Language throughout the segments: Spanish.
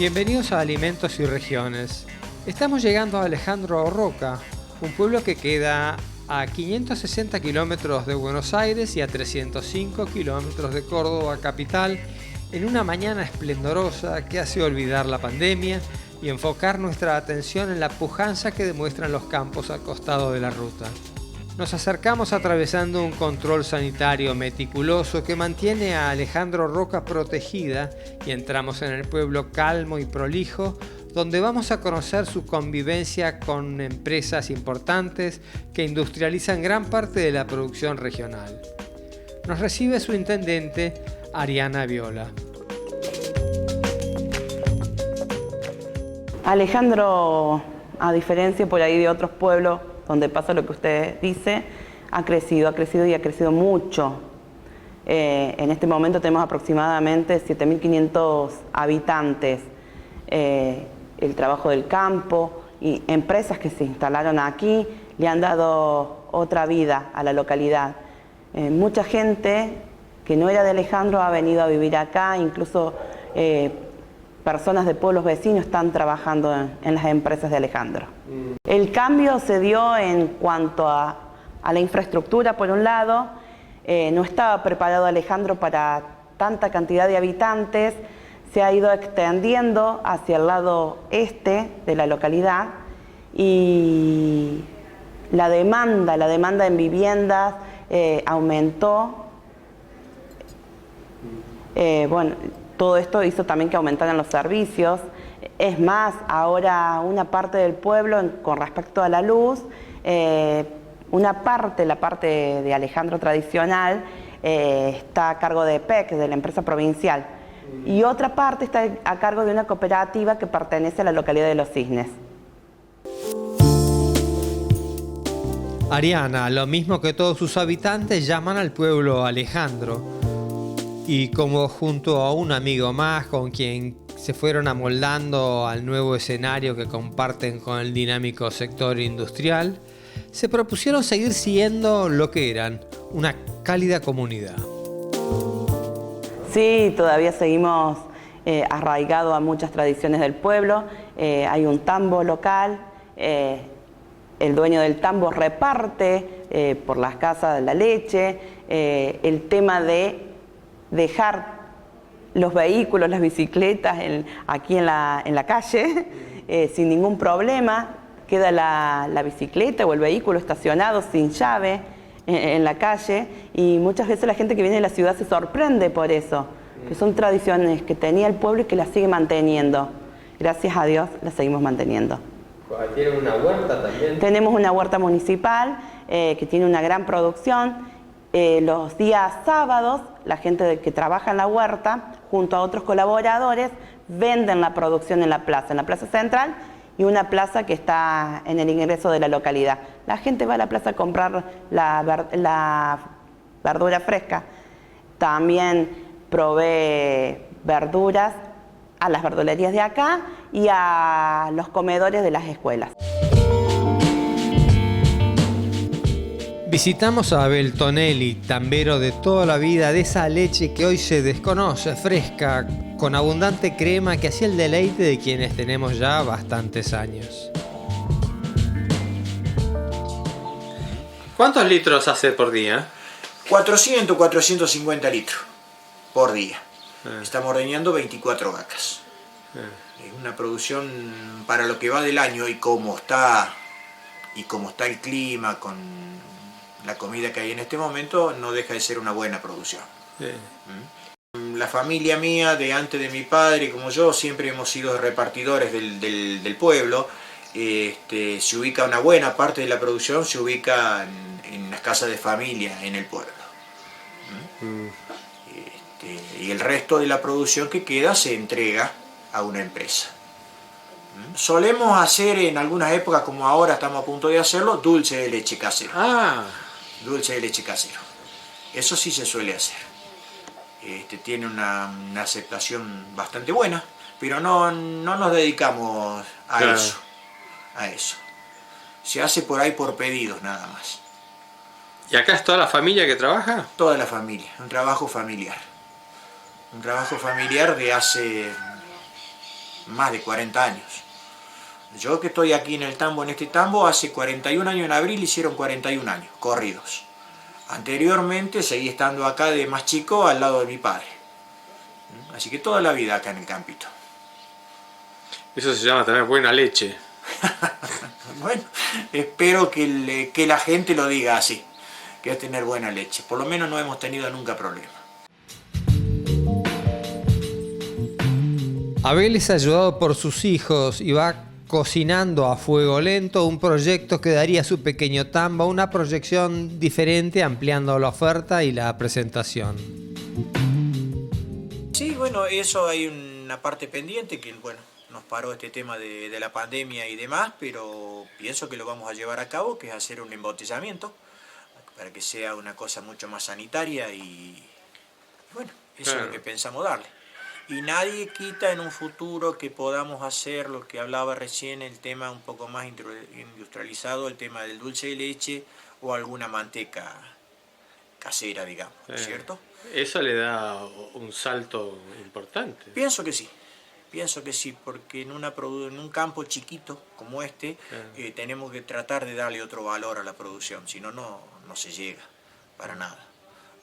Bienvenidos a Alimentos y Regiones. Estamos llegando a Alejandro Roca, un pueblo que queda a 560 kilómetros de Buenos Aires y a 305 kilómetros de Córdoba capital, en una mañana esplendorosa que hace olvidar la pandemia y enfocar nuestra atención en la pujanza que demuestran los campos al costado de la ruta. Nos acercamos atravesando un control sanitario meticuloso que mantiene a Alejandro Roca protegida y entramos en el pueblo calmo y prolijo, donde vamos a conocer su convivencia con empresas importantes que industrializan gran parte de la producción regional. Nos recibe su intendente, Ariana Viola. Alejandro, a diferencia por ahí de otros pueblos donde pasa lo que usted dice, ha crecido y ha crecido mucho. En este momento tenemos aproximadamente 7.500 habitantes. El trabajo del campo y empresas que se instalaron aquí le han dado otra vida a la localidad. Mucha gente que no era de Alejandro ha venido a vivir acá, incluso personas de pueblos vecinos están trabajando en las empresas de Alejandro. El cambio se dio en cuanto a la infraestructura, por un lado. No estaba preparado Alejandro para tanta cantidad de habitantes. Se ha ido extendiendo hacia el lado este de la localidad y la demanda en viviendas aumentó. Bueno, todo esto hizo también que aumentaran los servicios. Es más, ahora una parte del pueblo, con respecto a la luz, la parte de Alejandro tradicional, está a cargo de PEC, de la empresa provincial. Y otra parte está a cargo de una cooperativa que pertenece a la localidad de Los Cisnes. Ariana, lo mismo que todos sus habitantes, llaman al pueblo Alejandro. Y como junto a un amigo más con quien se fueron amoldando al nuevo escenario que comparten con el dinámico sector industrial, se propusieron seguir siendo lo que eran, una cálida comunidad. Sí, todavía seguimos arraigados a muchas tradiciones del pueblo. Hay un tambo local, el dueño del tambo reparte por las casas de la leche. El tema de dejar los vehículos, las bicicletas aquí en la calle sin ningún problema. Queda la bicicleta o el vehículo estacionado sin llave en la calle, y muchas veces la gente que viene de la ciudad se sorprende por eso, que son tradiciones que tenía el pueblo y que las sigue manteniendo. Gracias a Dios las seguimos manteniendo. ¿Tienen una huerta también? Tenemos una huerta municipal que tiene una gran producción. Los días sábados, la gente que trabaja en la huerta, junto a otros colaboradores, venden la producción en la plaza central, y una plaza que está en el ingreso de la localidad. La gente va a la plaza a comprar la verdura fresca. También provee verduras a las verdulerías de acá y a los comedores de las escuelas. Visitamos a Abel Tonelli, tambero de toda la vida, de esa leche que hoy se desconoce, fresca, con abundante crema, que hacía el deleite de quienes tenemos ya bastantes años. ¿Cuántos litros hace por día? 400, 450 litros por día. Estamos ordeñando 24 vacas. Es una producción para lo que va del año, y como está el clima, con la comida que hay en este momento, no deja de ser una buena producción. La familia mía, de antes de mi padre, como yo, siempre hemos sido repartidores del pueblo. Se ubica una buena parte de la producción, se ubica en las casas de familia en el pueblo. Y el resto de la producción que queda se entrega a una empresa. Solemos hacer en algunas épocas, como ahora estamos a punto de hacerlo, dulce de leche casero. Dulce de leche casero. Eso sí se suele hacer. Tiene una aceptación bastante buena, pero no nos dedicamos a eso. Se hace por ahí por pedidos nada más. ¿Y acá es toda la familia que trabaja? Toda la familia, un trabajo familiar. Un trabajo familiar de hace más de 40 años. Yo que estoy aquí en el tambo, en este tambo, hace 41 años en abril hicieron 41 años, corridos. Anteriormente seguí estando acá de más chico al lado de mi padre. Así que toda la vida acá en el campito. Eso se llama tener buena leche. Bueno, espero que la gente lo diga así, que es tener buena leche. Por lo menos no hemos tenido nunca problema. Abel es ayudado por sus hijos y va cocinando a fuego lento un proyecto que daría a su pequeño tambo una proyección diferente, ampliando la oferta y la presentación. Sí, bueno, eso hay una parte pendiente que, bueno, nos paró este tema de la pandemia y demás, pero pienso que lo vamos a llevar a cabo, que es hacer un embotellamiento para que sea una cosa mucho más sanitaria y bueno, eso es lo que pensamos darle. Y nadie quita en un futuro que podamos hacer lo que hablaba recién, el tema un poco más industrializado, el tema del dulce de leche o alguna manteca casera, digamos, ¿cierto? Eso le da un salto importante. Pienso que sí, porque en un campo chiquito como este, tenemos que tratar de darle otro valor a la producción, si no, no se llega para nada.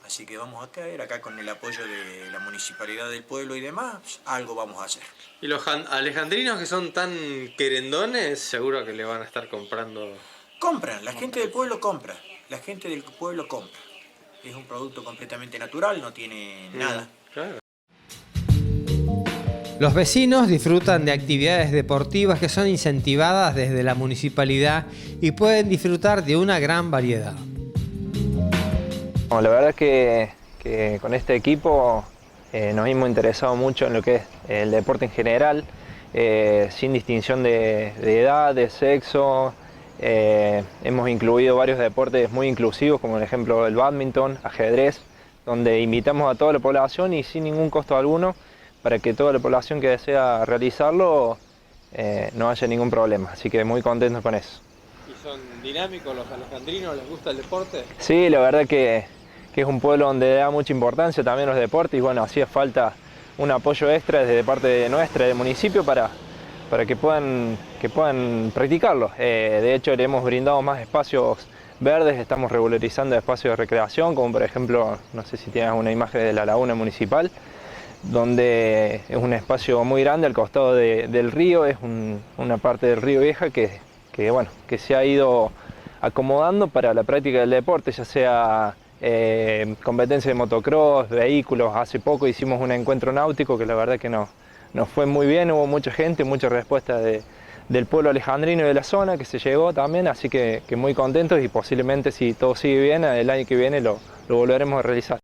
Así que vamos a caer acá con el apoyo de la municipalidad del pueblo y demás, algo vamos a hacer. Y los alejandrinos que son tan querendones, seguro que le van a estar comprando. Compran, la gente del pueblo compra, Es un producto completamente natural, no tiene nada. Claro. Los vecinos disfrutan de actividades deportivas que son incentivadas desde la municipalidad y pueden disfrutar de una gran variedad. La verdad es que con este equipo nos hemos interesado mucho en lo que es el deporte en general, sin distinción de edad, de sexo. Hemos incluido varios deportes muy inclusivos, como por ejemplo el bádminton, ajedrez, donde invitamos a toda la población y sin ningún costo alguno, para que toda la población que desea realizarlo no haya ningún problema. Así que muy contentos con eso. ¿Y son dinámicos los alejandrinos? ¿Les gusta el deporte? Sí, la verdad que es un pueblo donde da mucha importancia también los deportes y bueno, hacía falta un apoyo extra desde parte nuestra, del municipio, para que puedan practicarlo. De hecho, le hemos brindado más espacios verdes, estamos regularizando espacios de recreación, como por ejemplo, no sé si tienes una imagen de la laguna municipal, donde es un espacio muy grande al costado del río, es una parte del río Vieja que se ha ido acomodando para la práctica del deporte, ya sea competencia de motocross, vehículos. Hace poco hicimos un encuentro náutico que la verdad que nos fue muy bien, hubo mucha gente, mucha respuesta del pueblo alejandrino y de la zona que se llegó también, así que muy contentos y posiblemente, si todo sigue bien, el año que viene lo volveremos a realizar.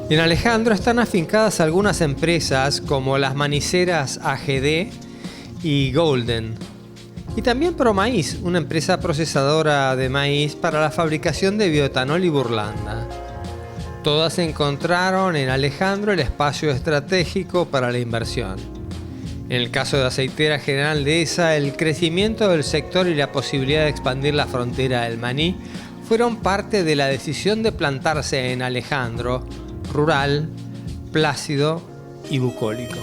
En Alejandro están afincadas algunas empresas como las maniceras AGD y Golden. Y también ProMaíz, una empresa procesadora de maíz para la fabricación de bioetanol y burlanda. Todas encontraron en Alejandro el espacio estratégico para la inversión. En el caso de Aceitera General Dehesa, el crecimiento del sector y la posibilidad de expandir la frontera del maní fueron parte de la decisión de plantarse en Alejandro, rural, plácido y bucólico.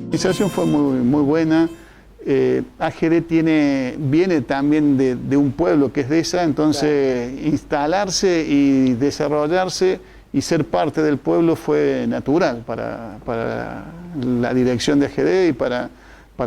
La iniciación fue muy buena. AGD viene también de un pueblo que es Dehesa, entonces instalarse y desarrollarse y ser parte del pueblo fue natural para la dirección de AGD y para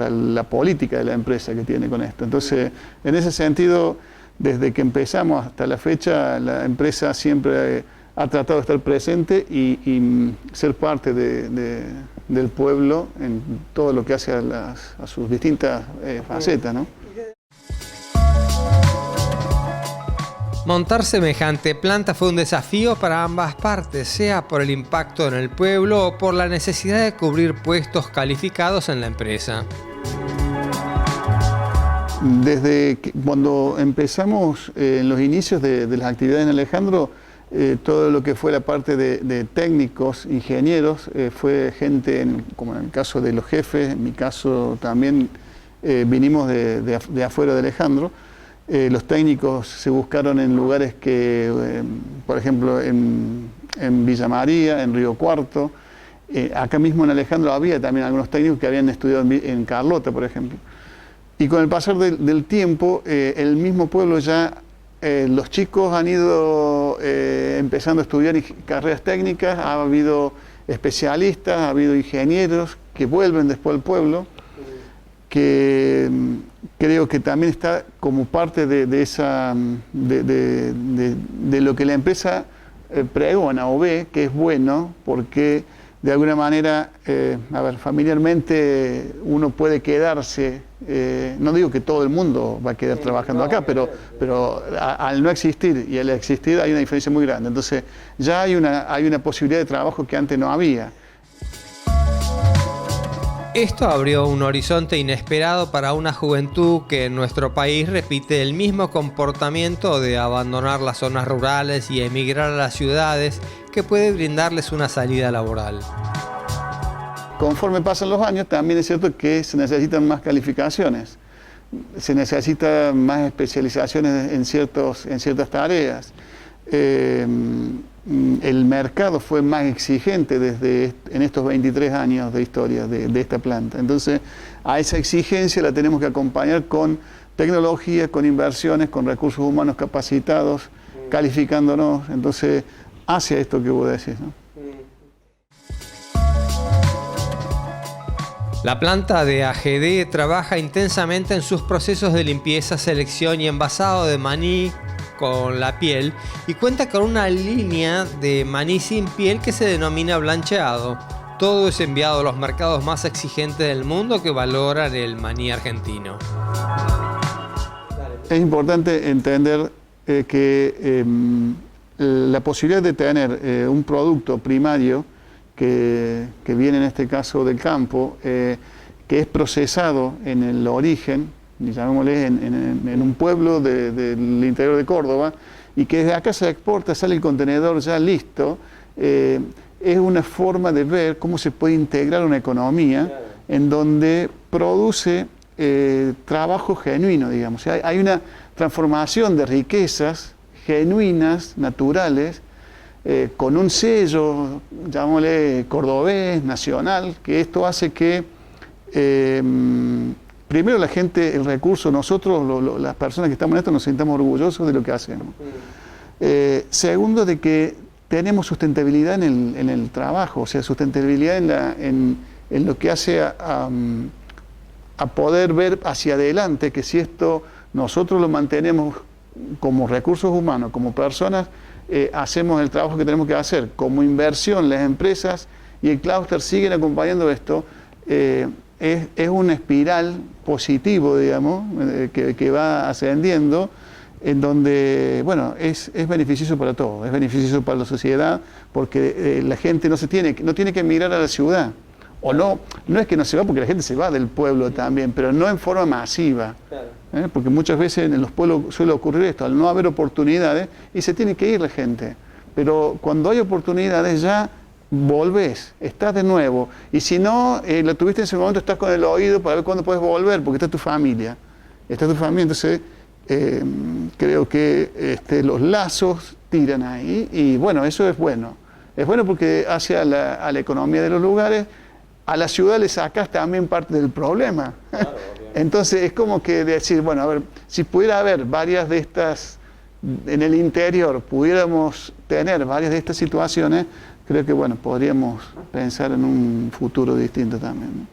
la política de la empresa que tiene con esto. Entonces, en ese sentido, desde que empezamos hasta la fecha, la empresa siempre ha tratado de estar presente y ser parte del pueblo en todo lo que hace a sus distintas facetas, ¿no? Montar semejante planta fue un desafío para ambas partes, sea por el impacto en el pueblo o por la necesidad de cubrir puestos calificados en la empresa. Desde cuando empezamos en los inicios de las actividades en Alejandro, todo lo que fue la parte de técnicos, ingenieros, fue gente, como en el caso de los jefes, en mi caso también vinimos de afuera de Alejandro. Los técnicos se buscaron en lugares que, por ejemplo, en Villa María, en Río Cuarto. Acá mismo en Alejandro había también algunos técnicos que habían estudiado en Carlota, por ejemplo. Y con el pasar del tiempo, el mismo pueblo ya, los chicos han ido empezando a estudiar carreras técnicas, ha habido especialistas, ha habido ingenieros que vuelven después al pueblo, que creo que también está como parte de lo que la empresa pregona o ve, que es bueno, porque de alguna manera, familiarmente uno puede quedarse, no digo que todo el mundo va a quedar trabajando acá, pero al no existir y al existir hay una diferencia muy grande. Entonces ya hay una posibilidad de trabajo que antes no había. Esto abrió un horizonte inesperado para una juventud que en nuestro país repite el mismo comportamiento de abandonar las zonas rurales y emigrar a las ciudades, que puede brindarles una salida laboral. Conforme pasan los años, también es cierto que se necesitan más calificaciones, se necesitan más especializaciones en ciertas tareas. El mercado fue más exigente en estos 23 años de historia de esta planta. Entonces, a esa exigencia la tenemos que acompañar con tecnología, con inversiones, con recursos humanos capacitados, calificándonos. Entonces, hacia esto que vos decís, ¿no? La planta de AGD trabaja intensamente en sus procesos de limpieza, selección y envasado de maní con la piel, y cuenta con una línea de maní sin piel que se denomina blancheado. Todo es enviado a los mercados más exigentes del mundo que valoran el maní argentino. Es importante entender que la posibilidad de tener un producto primario que viene en este caso del campo, que es procesado en el origen, llamémosle en un pueblo del interior de Córdoba, y que desde acá se exporta, sale el contenedor ya listo, es una forma de ver cómo se puede integrar una economía en donde produce trabajo genuino, digamos. Hay una transformación de riquezas genuinas, naturales, con un sello, llamémosle cordobés, nacional, que esto hace que primero la gente, el recurso, nosotros, las personas que estamos en esto, nos sintamos orgullosos de lo que hacemos. Segundo, de que tenemos sustentabilidad en el trabajo, o sea, sustentabilidad en lo que hace a poder ver hacia adelante, que si esto nosotros lo mantenemos como recursos humanos, como personas, hacemos el trabajo que tenemos que hacer. Como inversión, las empresas y el clúster siguen acompañando esto. Es una espiral positivo, digamos, que va ascendiendo, en donde, bueno, es beneficioso para todos, es beneficioso para la sociedad, porque la gente no tiene que emigrar a la ciudad. O no es que no se va, porque la gente se va del pueblo también, pero no en forma masiva. Claro. Porque muchas veces en los pueblos suele ocurrir esto, al no haber oportunidades, y se tiene que ir la gente. Pero cuando hay oportunidades ya volvés, estás de nuevo, y si no lo tuviste en ese momento, estás con el oído para ver cuándo puedes volver, porque está tu familia, entonces creo que los lazos tiran ahí, y bueno, eso es bueno porque hace a la economía de los lugares, a la ciudad le sacas también parte del problema. Claro, entonces es como que decir, bueno, a ver, si pudiera haber varias de estas, en el interior, pudiéramos tener varias de estas situaciones, creo que, bueno, podríamos pensar en un futuro distinto también, ¿no?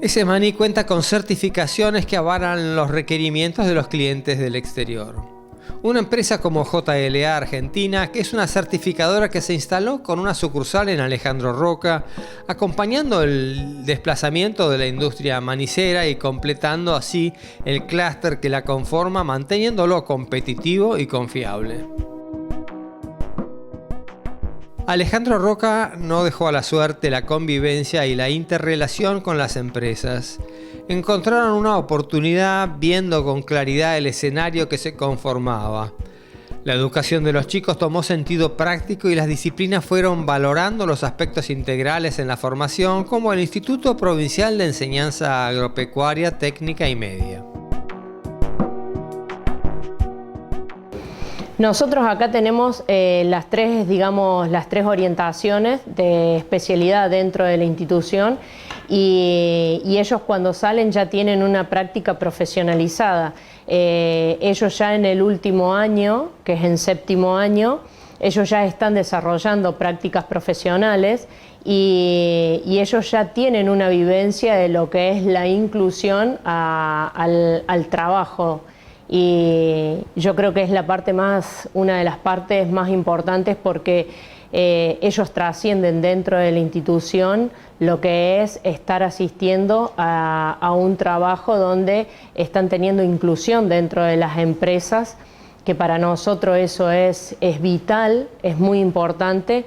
Ese maní cuenta con certificaciones que avalan los requerimientos de los clientes del exterior. Una empresa como JLA Argentina, que es una certificadora que se instaló con una sucursal en Alejandro Roca, acompañando el desplazamiento de la industria manicera y completando así el clúster que la conforma, manteniéndolo competitivo y confiable. Alejandro Roca no dejó a la suerte la convivencia y la interrelación con las empresas. Encontraron una oportunidad viendo con claridad el escenario que se conformaba. La educación de los chicos tomó sentido práctico y las disciplinas fueron valorando los aspectos integrales en la formación, como el Instituto Provincial de Enseñanza Agropecuaria, Técnica y Media. Nosotros acá tenemos las tres orientaciones de especialidad dentro de la institución y ellos cuando salen ya tienen una práctica profesionalizada. Ellos ya en el último año, que es en séptimo año, ellos ya están desarrollando prácticas profesionales y ellos ya tienen una vivencia de lo que es la inclusión al trabajo. Y yo creo que es una de las partes más importantes porque ellos trascienden dentro de la institución lo que es estar asistiendo a un trabajo donde están teniendo inclusión dentro de las empresas, que para nosotros eso es vital, es muy importante,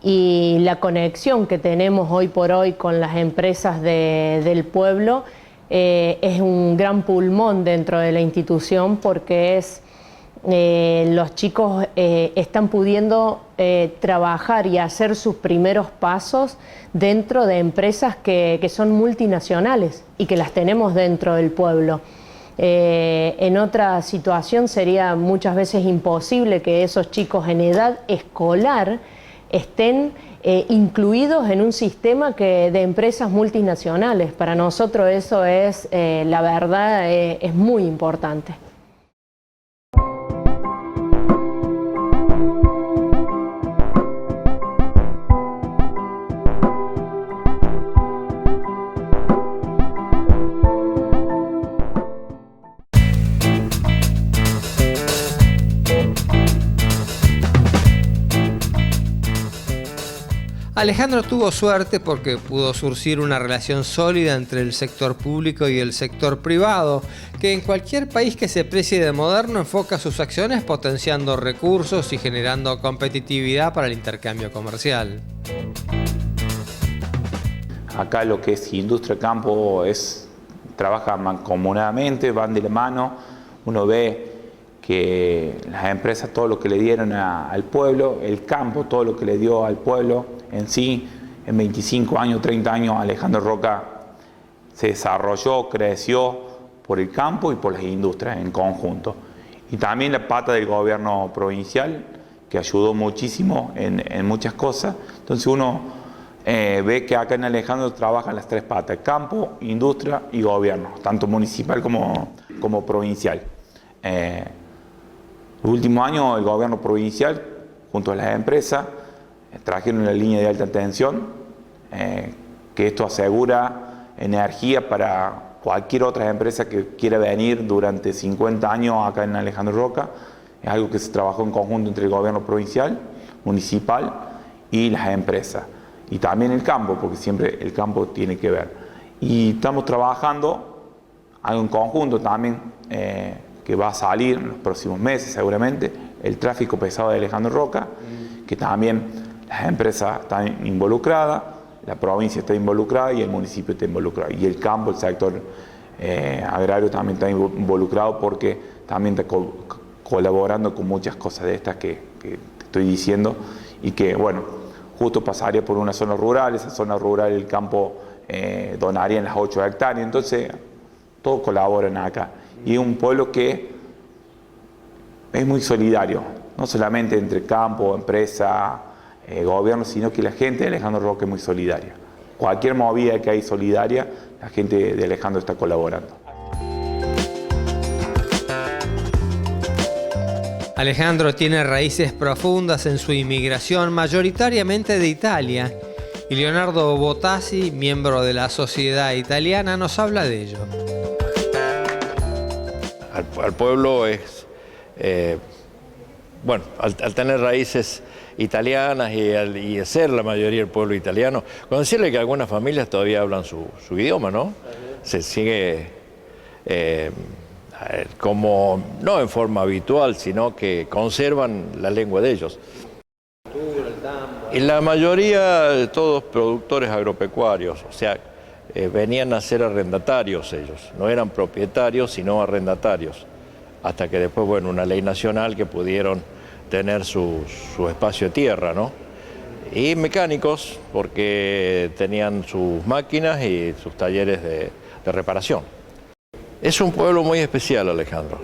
y la conexión que tenemos hoy por hoy con las empresas del pueblo es un gran pulmón dentro de la institución porque los chicos están pudiendo trabajar y hacer sus primeros pasos dentro de empresas que son multinacionales y que las tenemos dentro del pueblo. En otra situación sería muchas veces imposible que esos chicos en edad escolar estén incluidos en un sistema de empresas multinacionales. Para nosotros eso es, la verdad, es muy importante. Alejandro tuvo suerte porque pudo surgir una relación sólida entre el sector público y el sector privado, que en cualquier país que se precie de moderno enfoca sus acciones potenciando recursos y generando competitividad para el intercambio comercial. Acá lo que es industria campo trabaja mancomunadamente, van de la mano. Uno ve que las empresas todo lo que le dieron al pueblo, el campo todo lo que le dio al pueblo en sí, en 25 años, 30 años, Alejandro Roca se desarrolló, creció por el campo y por las industrias en conjunto. Y también la pata del gobierno provincial, que ayudó muchísimo en muchas cosas. Entonces uno ve que acá en Alejandro trabajan las tres patas: campo, industria y gobierno, tanto municipal como provincial. El último año el gobierno provincial, junto a las empresas, trajeron una línea de alta tensión, que esto asegura energía para cualquier otra empresa que quiera venir durante 50 años acá en Alejandro Roca. Es algo que se trabajó en conjunto entre el gobierno provincial, municipal y las empresas. Y también el campo, porque siempre el campo tiene que ver. Y estamos trabajando algo en conjunto también, que va a salir en los próximos meses seguramente, el tráfico pesado de Alejandro Roca, que también las empresas están involucradas, la provincia está involucrada y el municipio está involucrado. Y el campo, el sector agrario también está involucrado porque también está colaborando con muchas cosas de estas que te estoy diciendo y que, bueno, justo pasaría por una zona rural, esa zona rural el campo donaría en las 8 hectáreas, entonces todos colaboran acá. Y es un pueblo que es muy solidario, no solamente entre campo, empresa, gobierno, sino que la gente de Alejandro Roca es muy solidaria. Cualquier movida que hay solidaria, la gente de Alejandro está colaborando. Alejandro tiene raíces profundas en su inmigración, mayoritariamente de Italia, y Leonardo Bottasi, miembro de la Sociedad Italiana, nos habla de ello. Al pueblo es, bueno, al tener raíces italianas y ser la mayoría del pueblo italiano, con decirle que algunas familias todavía hablan su idioma, ¿no? Se sigue como, no en forma habitual, sino que conservan la lengua de ellos. Y la mayoría, todos productores agropecuarios, o sea, venían a ser arrendatarios ellos, no eran propietarios, sino arrendatarios, hasta que después, bueno, una ley nacional que pudieron tener su espacio de tierra, ¿no? Y mecánicos, porque tenían sus máquinas y sus talleres de reparación. Es un pueblo muy especial, Alejandro.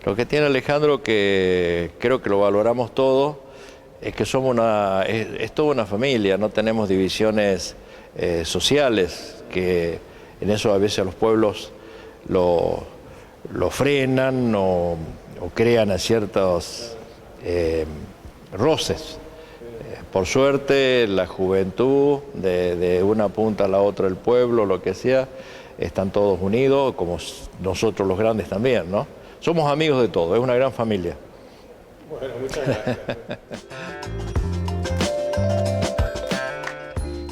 Lo que tiene Alejandro, que creo que lo valoramos todo, es que somos es toda una familia, no tenemos divisiones sociales, que en eso a veces a los pueblos lo frenan o crean a ciertos roces. Por suerte, la juventud, de una punta a la otra del pueblo, lo que sea, están todos unidos, como nosotros los grandes también, ¿no? Somos amigos de todos, es una gran familia. Bueno, muchas gracias.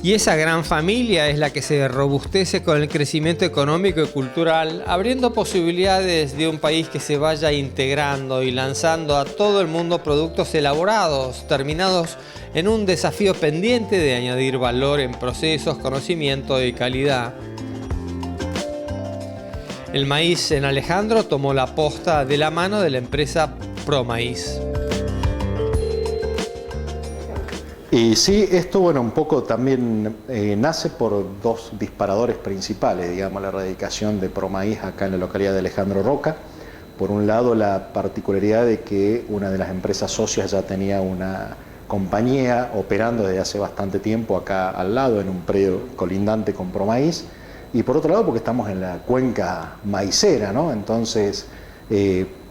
Y esa gran familia es la que se robustece con el crecimiento económico y cultural, abriendo posibilidades de un país que se vaya integrando y lanzando a todo el mundo productos elaborados, terminados en un desafío pendiente de añadir valor en procesos, conocimiento y calidad. El maíz en Alejandro tomó la posta de la mano de la empresa ProMaíz. Y sí, esto, bueno, un poco también nace por dos disparadores principales, digamos, la erradicación de ProMaíz acá en la localidad de Alejandro Roca. Por un lado, la particularidad de que una de las empresas socias ya tenía una compañía operando desde hace bastante tiempo acá al lado, en un predio colindante con ProMaíz. Y por otro lado, porque estamos en la cuenca maicera, ¿no? Entonces,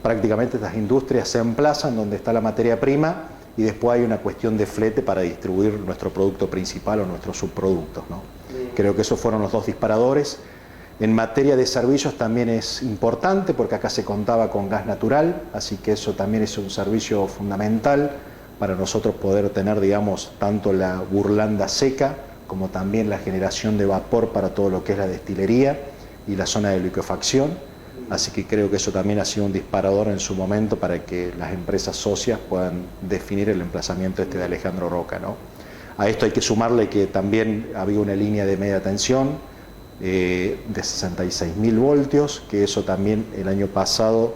prácticamente estas industrias se emplazan donde está la materia prima, y después hay una cuestión de flete para distribuir nuestro producto principal o nuestros subproductos, ¿no? Creo que esos fueron los dos disparadores. En materia de servicios también es importante porque acá se contaba con gas natural, así que eso también es un servicio fundamental para nosotros poder tener, digamos, tanto la burlanda seca como también la generación de vapor para todo lo que es la destilería y la zona de liquefacción. Así que creo que eso también ha sido un disparador en su momento para que las empresas socias puedan definir el emplazamiento de Alejandro Roca, ¿no? A esto hay que sumarle que también había una línea de media tensión de 66.000 voltios, que eso también el año pasado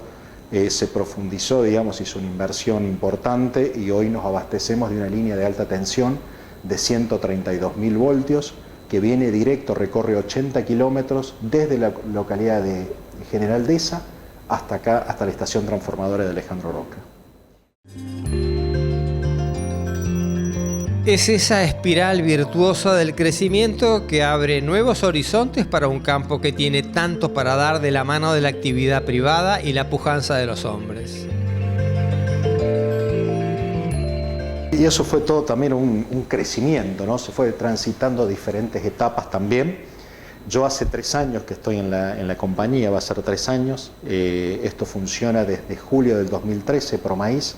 se profundizó, digamos, hizo una inversión importante y hoy nos abastecemos de una línea de alta tensión de 132.000 voltios que viene directo, recorre 80 kilómetros desde la localidad de General Deza hasta acá, hasta la estación transformadora de Alejandro Roca. Es esa espiral virtuosa del crecimiento que abre nuevos horizontes para un campo que tiene tanto para dar de la mano de la actividad privada y la pujanza de los hombres. Y eso fue todo también un crecimiento, ¿no? Se fue transitando diferentes etapas también. Yo hace 3 años que estoy en la compañía, va a ser 3 años. Esto funciona desde julio del 2013, ProMaíz.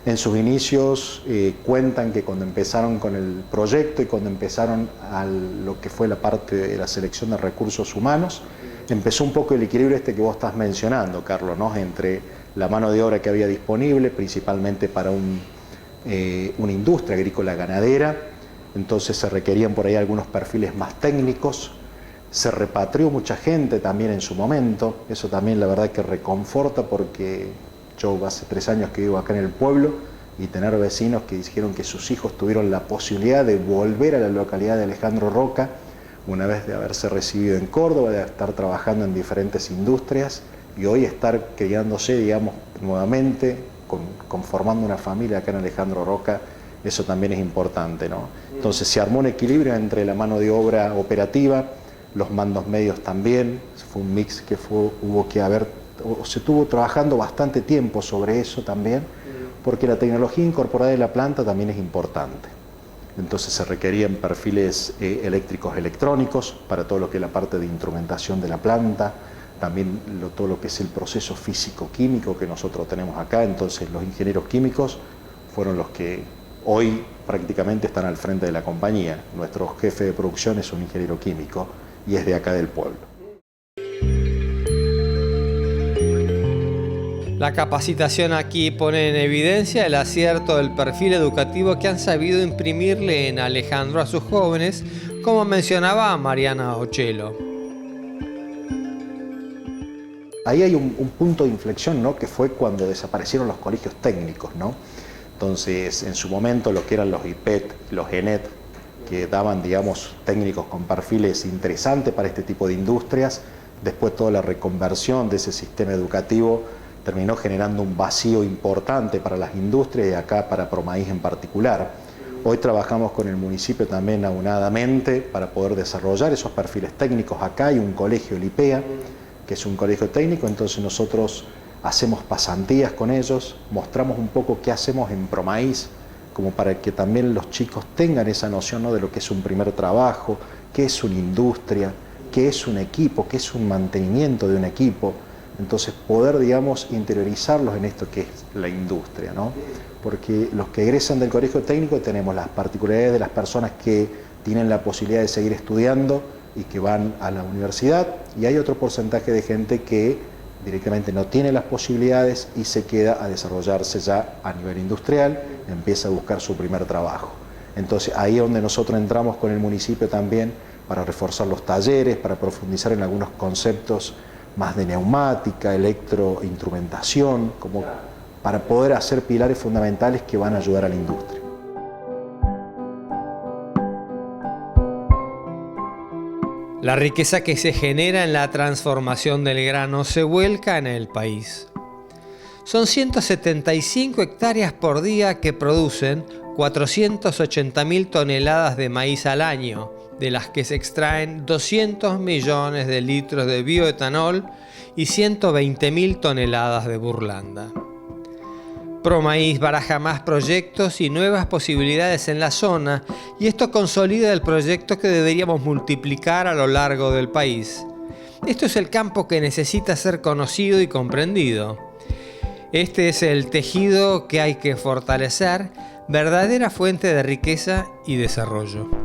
En sus inicios cuentan que cuando empezaron con el proyecto y cuando empezaron a lo que fue la parte de la selección de recursos humanos, empezó un poco el equilibrio este que vos estás mencionando, Carlos, ¿no? Entre la mano de obra que había disponible, principalmente para una industria agrícola ganadera, entonces se requerían por ahí algunos perfiles más técnicos. Se repatrió mucha gente también en su momento, eso también la verdad que reconforta porque yo hace 3 años que vivo acá en el pueblo y tener vecinos que dijeron que sus hijos tuvieron la posibilidad de volver a la localidad de Alejandro Roca una vez de haberse recibido en Córdoba, de estar trabajando en diferentes industrias y hoy estar criándose, digamos, nuevamente, conformando una familia acá en Alejandro Roca, eso también es importante, ¿no? Entonces se armó un equilibrio entre la mano de obra operativa, los mandos medios también, fue un mix que se estuvo trabajando bastante tiempo sobre eso también, porque la tecnología incorporada de la planta también es importante. Entonces se requerían perfiles eléctricos electrónicos para todo lo que es la parte de instrumentación de la planta, también todo lo que es el proceso físico-químico que nosotros tenemos acá, entonces los ingenieros químicos fueron los que hoy prácticamente están al frente de la compañía. Nuestro jefe de producción es un ingeniero químico y es de acá del pueblo. La capacitación aquí pone en evidencia el acierto del perfil educativo que han sabido imprimirle en Alejandro a sus jóvenes, como mencionaba Mariana Ochello. Ahí hay un punto de inflexión, ¿no? Que fue cuando desaparecieron los colegios técnicos, ¿no? Entonces, en su momento, lo que eran los IPET, los ENET, que daban, digamos, técnicos con perfiles interesantes para este tipo de industrias, después toda la reconversión de ese sistema educativo terminó generando un vacío importante para las industrias y acá para Promaís en particular. Hoy trabajamos con el municipio también aunadamente para poder desarrollar esos perfiles técnicos. Acá hay un colegio, el IPEA, que es un colegio técnico, entonces nosotros hacemos pasantías con ellos, mostramos un poco qué hacemos en Promaís, como para que también los chicos tengan esa noción, ¿no?, de lo que es un primer trabajo, qué es una industria, qué es un equipo, qué es un mantenimiento de un equipo. Entonces poder, digamos, interiorizarlos en esto que es la industria, ¿no? Porque los que egresan del colegio técnico tenemos las particularidades de las personas que tienen la posibilidad de seguir estudiando y que van a la universidad, y hay otro porcentaje de gente que directamente no tiene las posibilidades y se queda a desarrollarse ya a nivel industrial, empieza a buscar su primer trabajo. Entonces ahí es donde nosotros entramos con el municipio también para reforzar los talleres, para profundizar en algunos conceptos más de neumática, electroinstrumentación, como para poder hacer pilares fundamentales que van a ayudar a la industria. La riqueza que se genera en la transformación del grano se vuelca en el país. Son 175 hectáreas por día que producen 480.000 toneladas de maíz al año, de las que se extraen 200 millones de litros de bioetanol y 120.000 toneladas de burlanda. Promaís baraja más proyectos y nuevas posibilidades en la zona, y esto consolida el proyecto que deberíamos multiplicar a lo largo del país. Esto es el campo que necesita ser conocido y comprendido. Este es el tejido que hay que fortalecer, verdadera fuente de riqueza y desarrollo.